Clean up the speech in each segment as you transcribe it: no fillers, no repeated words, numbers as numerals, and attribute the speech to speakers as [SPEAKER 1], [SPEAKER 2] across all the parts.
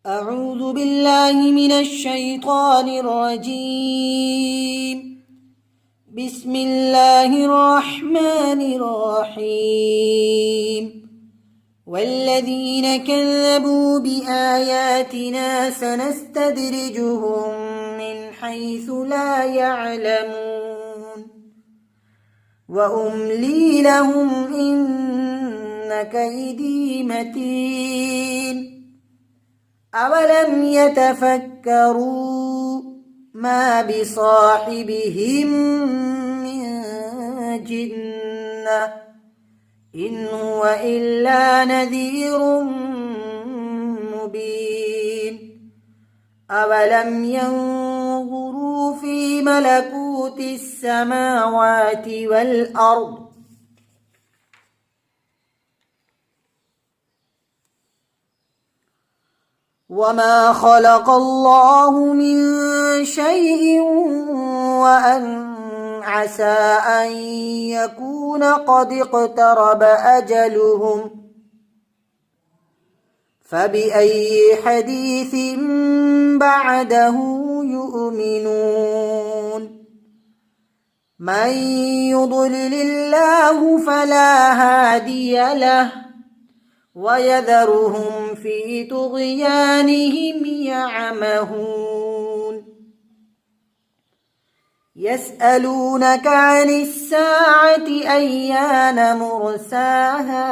[SPEAKER 1] أعوذ بالله من الشيطان الرجيم. بسم الله الرحمن الرحيم. والذين كذبوا بآياتنا سنستدرجهم من حيث لا يعلمون وأملي لهم إن كيدي متين. أولم يتفكروا ما بصاحبهم من جنة إن هو إلا نذير مبين. أولم ينظروا في ملكوت السماوات والأرض وما خلق الله من شيء وأن عسى أن يكون قد اقترب أجلهم فبأي حديث بعده يؤمنون. من يضلل الله فلا هادي له ويذرهم في طغيانهم يعمهون. يسألونك عن الساعة أيان مرساها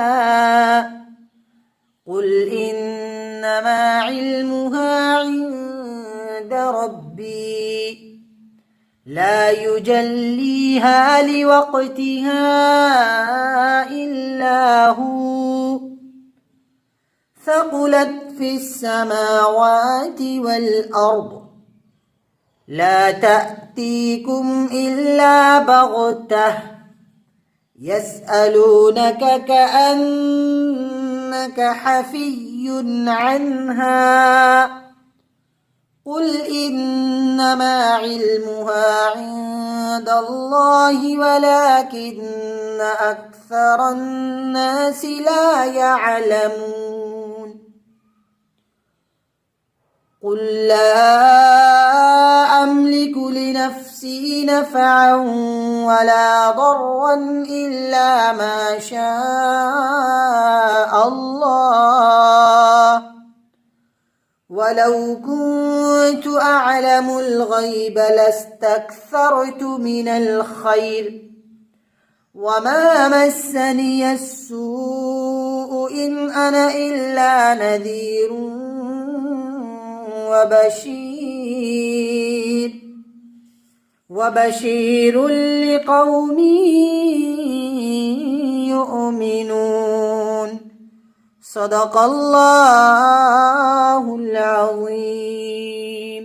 [SPEAKER 1] قل إنما علمها عند ربي لا يجليها لوقتها إلا هو ثقلت في السماوات والأرض لا تأتيكم إلا بغتة يسألونك كأنك حفي عنها قل إنما علمها عند الله ولكن أكثر الناس لا يعلمون. قل لا أملك لنفسي نفعا ولا ضرا إلا ما شاء الله ولو كنت أعلم الغيب لاستكثرت من الخير وما مسني السوء إن أنا إلا نذير وبشير لقوم يؤمنون. صدق الله العظيم.